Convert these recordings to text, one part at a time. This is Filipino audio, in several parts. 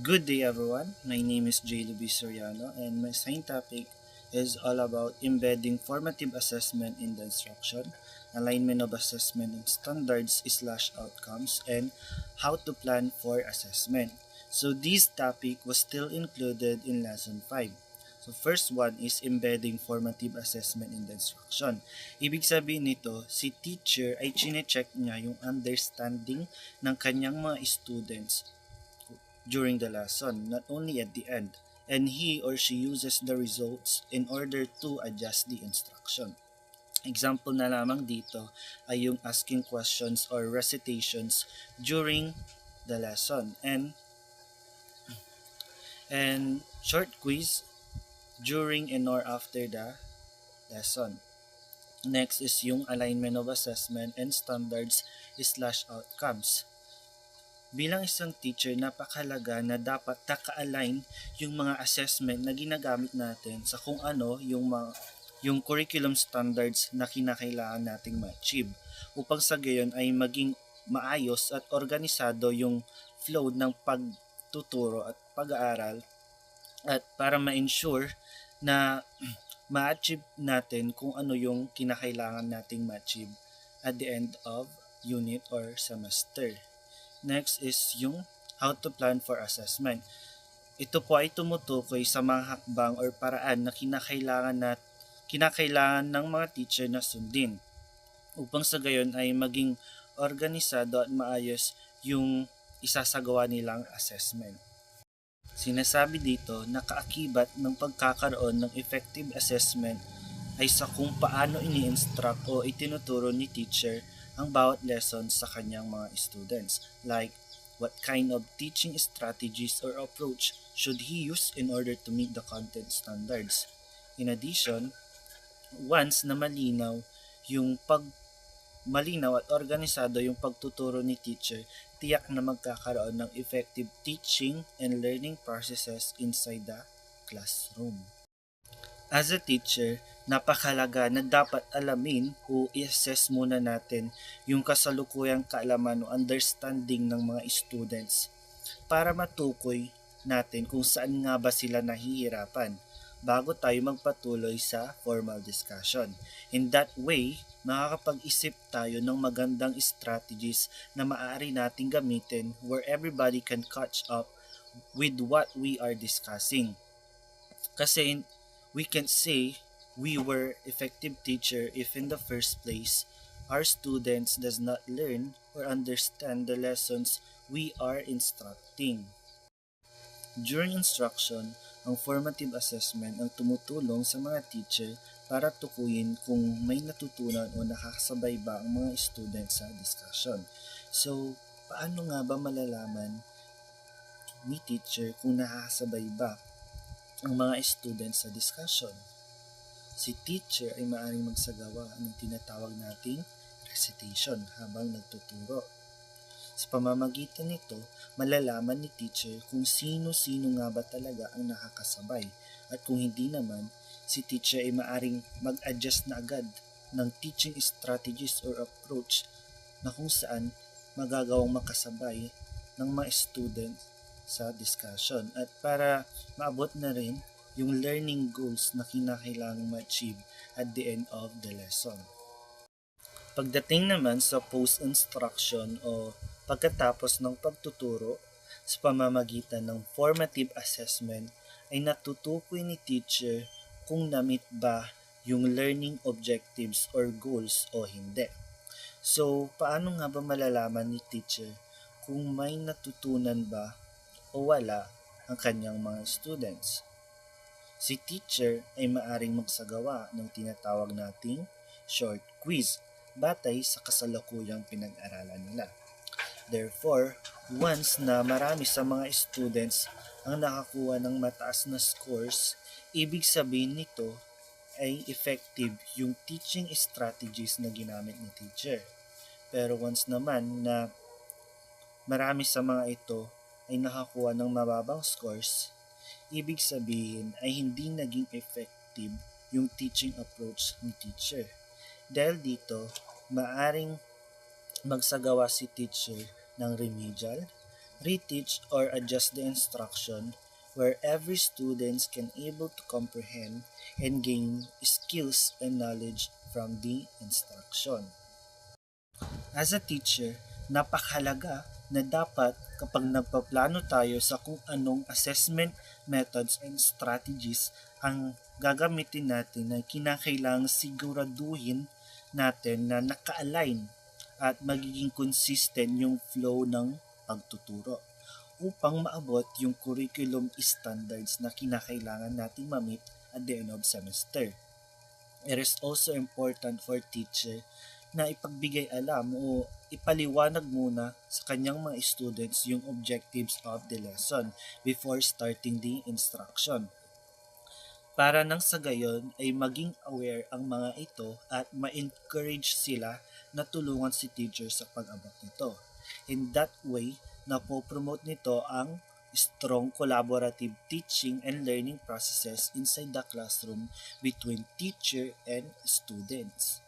Good day, everyone. My name is J. Luis Soriano, and my science topic is all about embedding formative assessment in the instruction, alignment of assessment and standards/outcomes, and how to plan for assessment. So, this topic was still included in Lesson 5. So, first one is embedding formative assessment in the instruction. Ibig sabihin nito, si teacher ay chine-check niya yung understanding ng kanyang mga students during the lesson, not only at the end, and he or she uses the results in order to adjust the instruction. Example na lamang dito ay yung asking questions or recitations during the lesson and short quiz during and or after the lesson. Next is yung alignment of assessment and standards/outcomes. Bilang isang teacher, napakahalaga na dapat naka-align yung mga assessment na ginagamit natin sa kung ano yung curriculum standards na kinakailangan nating ma-achieve upang sa gayon ay maging maayos at organisado yung flow ng pagtuturo at pag-aaral at para ma-ensure na ma-achieve natin kung ano yung kinakailangan nating ma-achieve at the end of unit or semester. Next is yung how to plan for assessment. Ito po ay tumutukoy sa mga hakbang or paraan na kinakailangan ng mga teacher na sundin upang sa gayon ay maging organisado at maayos yung isasagawa nilang assessment. Sinasabi dito na kaakibat ng pagkakaroon ng effective assessment ay sa kung paano ini-instruct o itinuturo ni teacher ang bawat lesson sa kanyang mga students. Like, what kind of teaching strategies or approach should he use in order to meet the content standards? In addition, once na malinaw at organisado yung pagtuturo ni teacher, tiyak na magkakaroon ng effective teaching and learning processes inside the classroom. As a teacher, napakalaga na dapat alamin o i-assess muna natin yung kasalukuyang kaalaman o understanding ng mga students para matukoy natin kung saan nga ba sila nahihirapan bago tayo magpatuloy sa formal discussion. In that way, makakapag-isip tayo ng magandang strategies na maaari nating gamitin where everybody can catch up with what we are discussing. Kasi we can say we were effective teacher if in the first place our students does not learn or understand the lessons we are instructing. During instruction, ang formative assessment ang tumutulong sa mga teacher para tukuyin kung may natutunan o nakakasabay ba ang mga students sa discussion. So, paano nga ba malalaman ni teacher kung nakakasabay ba ang mga students sa discussion? Si teacher ay maaaring magsagawa ng tinatawag nating recitation habang nagtuturo. Sa pamamagitan nito, malalaman ni teacher kung sino-sino nga ba talaga ang nakakasabay at kung hindi naman, si teacher ay maaaring mag-adjust na agad ng teaching strategies or approach na kung saan magagawang makasabay ng mga student sa discussion at para maabot na rin yung learning goals na kinakailangang ma-achieve at the end of the lesson. Pagdating naman sa post-instruction o pagkatapos ng pagtuturo sa pamamagitan ng formative assessment ay natutukoy ni teacher kung na-meet ba yung learning objectives or goals o hindi. So, paano nga ba malalaman ni teacher kung may natutunan ba o wala ang kanyang mga students? Si teacher ay maaring magsagawa ng tinatawag nating short quiz batay sa kasalukuyang pinag-aralan nila. Therefore, once na marami sa mga students ang nakakuha ng mataas na scores, ibig sabihin nito ay effective yung teaching strategies na ginamit ni teacher. Pero once naman na marami sa mga ito ay nakakuha ng mababang scores, ibig sabihin ay hindi naging effective yung teaching approach ni teacher. Dahil dito, maaring magsagawa si teacher ng remedial, reteach or adjust the instruction where every student can able to comprehend and gain skills and knowledge from the instruction. As a teacher, napakahalaga na dapat kapag nagpaplano tayo sa kung anong assessment methods and strategies ang gagamitin natin na kinakailangang siguraduhin natin na naka-align at magiging consistent yung flow ng pagtuturo upang maabot yung curriculum standards na kinakailangan nating ma-meet at the end of semester. It is also important for teacher na ipagbigay alam o ipaliwanag muna sa kanyang mga students yung objectives of the lesson before starting the instruction. Para nang sa gayon ay maging aware ang mga ito at ma-encourage sila na tulungan si teacher sa pag-abot nito. In that way, napopromote nito ang strong collaborative teaching and learning processes inside the classroom between teacher and students.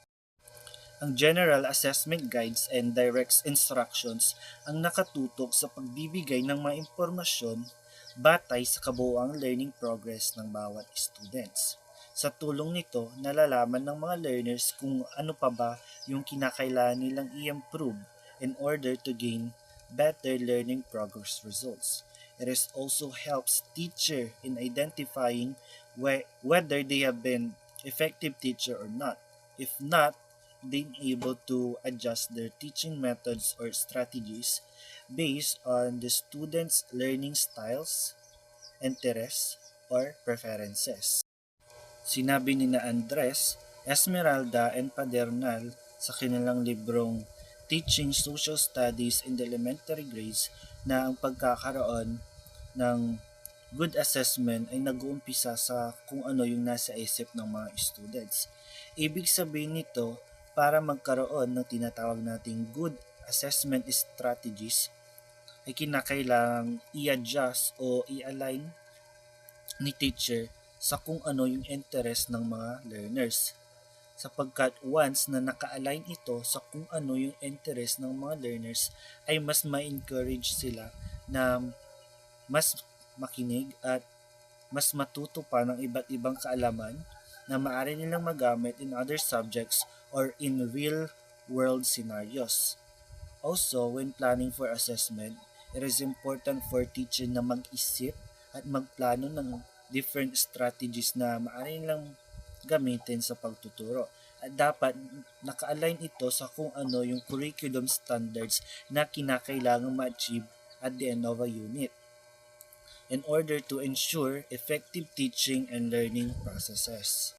Ang General Assessment Guides and Direct Instructions ang nakatutok sa pagbibigay ng mga impormasyon batay sa kabuuang learning progress ng bawat students. Sa tulong nito, nalalaman ng mga learners kung ano pa ba yung kinakailangan nilang i-improve in order to gain better learning progress results. It is also helps teacher in identifying whether they have been effective teacher or not. If not, being able to adjust their teaching methods or strategies based on the students' learning styles, interests, or preferences. Sinabi ni na Andres, Esmeralda, and Padernal sa kanilang librong Teaching Social Studies in the Elementary Grades na ang pagkakaroon ng good assessment ay nag-uumpisa sa kung ano yung nasa isip ng mga students. Ibig sabihin nito, para magkaroon ng tinatawag nating good assessment strategies, ay kinakailangang i-adjust o i-align ni teacher sa kung ano yung interest ng mga learners. Sapagkat once na naka-align ito sa kung ano yung interest ng mga learners, ay mas ma-encourage sila na mas makinig at mas matuto pa ng iba't ibang kaalaman na maaari nilang magamit in other subjects or in real world scenarios. Also, when planning for assessment, it is important for teacher na mag-isip at magplano ng different strategies na maaari nilang gamitin sa pagtuturo. At dapat naka-align ito sa kung ano yung curriculum standards na kinakailangan ma-achieve at the end of a unit in order to ensure effective teaching and learning processes.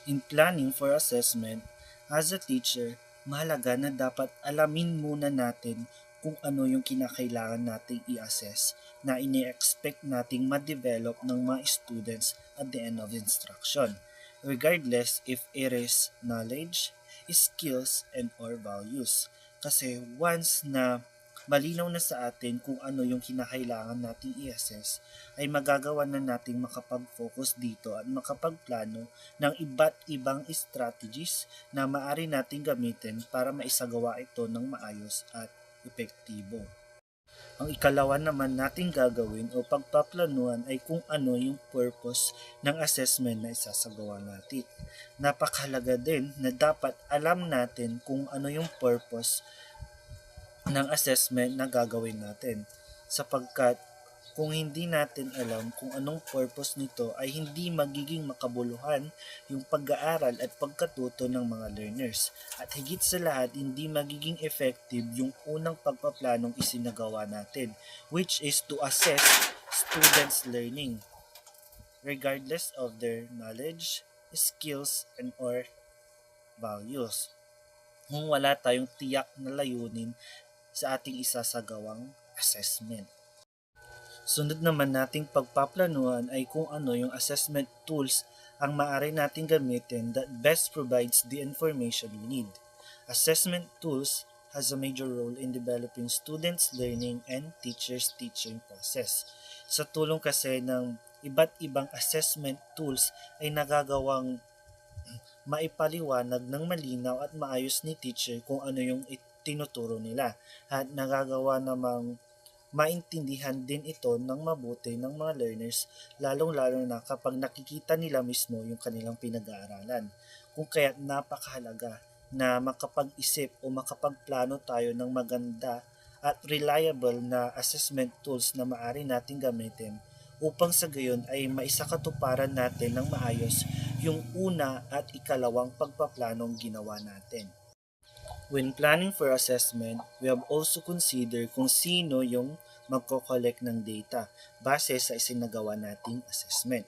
In planning for assessment, as a teacher, mahalaga na dapat alamin muna natin kung ano yung kinakailangan nating i-assess na ini-expect nating ma-develop ng mga students at the end of instruction, regardless if it is knowledge, skills, and or values. Kasi once na malinaw na sa atin kung ano yung kinakailangan nating i-assess, ay magagawa na nating makapag-focus dito at makapagplano ng iba't ibang strategies na maaari nating gamitin para maisagawa ito ng maayos at epektibo. Ang ikalawa naman nating gagawin o pagpaplanuhan ay kung ano yung purpose ng assessment na isasagawa natin. Napakahalaga din na dapat alam natin kung ano yung purpose ng assessment na gagawin natin. Sapagkat kung hindi natin alam kung anong purpose nito ay hindi magiging makabuluhan yung pag-aaral at pagkatuto ng mga learners. At higit sa lahat, hindi magiging effective yung unang pagpaplanong isinagawa natin, which is to assess students' learning regardless of their knowledge, skills, and or values. Kung wala tayong tiyak na layunin sa ating isasagawang assessment. Sunod naman nating pagpaplanuhan ay kung ano yung assessment tools ang maaari nating gamitin that best provides the information we need. Assessment tools has a major role in developing students' learning and teachers' teaching process. Sa tulong kasi ng iba't ibang assessment tools ay nagagawang maipaliwanag ng malinaw at maayos ni teacher kung ano yung tinuturo nila at nagagawa namang maintindihan din ito ng mabuti ng mga learners, lalong-lalo na kapag nakikita nila mismo yung kanilang pinag-aaralan. Kung kaya't napakahalaga na makapag-isip o makapagplano tayo ng maganda at reliable na assessment tools na maaari nating gamitin upang sa gayon ay maisakatuparan natin ng maayos yung una at ikalawang pagpaplanong ginawa natin. When planning for assessment, we have also considered kung sino yung magko-collect ng data base sa isinagawa nating assessment.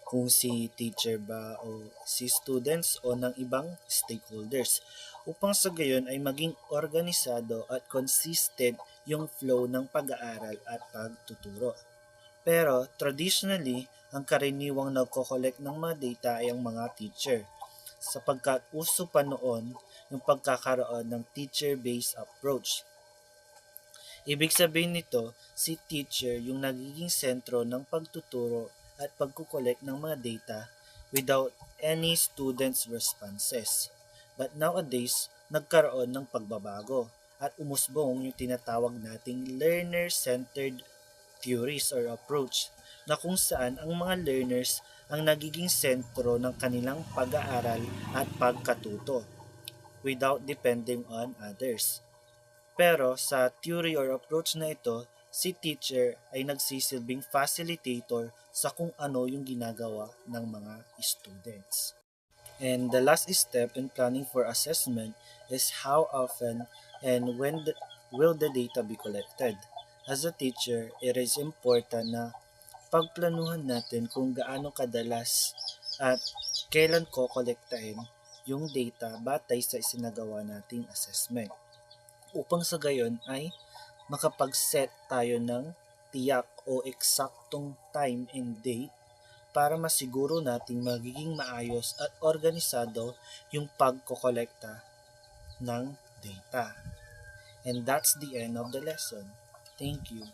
Kung si teacher ba o si students o ng ibang stakeholders upang sa gayon ay maging organisado at consistent yung flow ng pag-aaral at pagtuturo. Pero traditionally, ang karaniwang nagko-collect ng mga data ay ang mga teacher sapagkat uso pa noon yung pagkakaroon ng teacher-based approach. Ibig sabihin nito, si teacher yung nagiging sentro ng pagtuturo at pagkukolek ng mga data without any students' responses. But nowadays, nagkaroon ng pagbabago at umusbong yung tinatawag nating learner-centered theories or approach na kung saan ang mga learners ang nagiging sentro ng kanilang pag-aaral at pagkatuto without depending on others. Pero sa theory or approach na ito, si teacher ay nagsisilbing facilitator sa kung ano yung ginagawa ng mga students. And the last step in planning for assessment is how often and will the data be collected. As a teacher, it is important na pagplanuhan natin kung gaano kadalas at kailan ko kolektahin yung data batay sa isinagawa nating assessment. Upang sa gayon ay makapag-set tayo ng tiyak o eksaktong time and date para masiguro nating magiging maayos at organisado yung pagkokolekta ng data. And that's the end of the lesson. Thank you.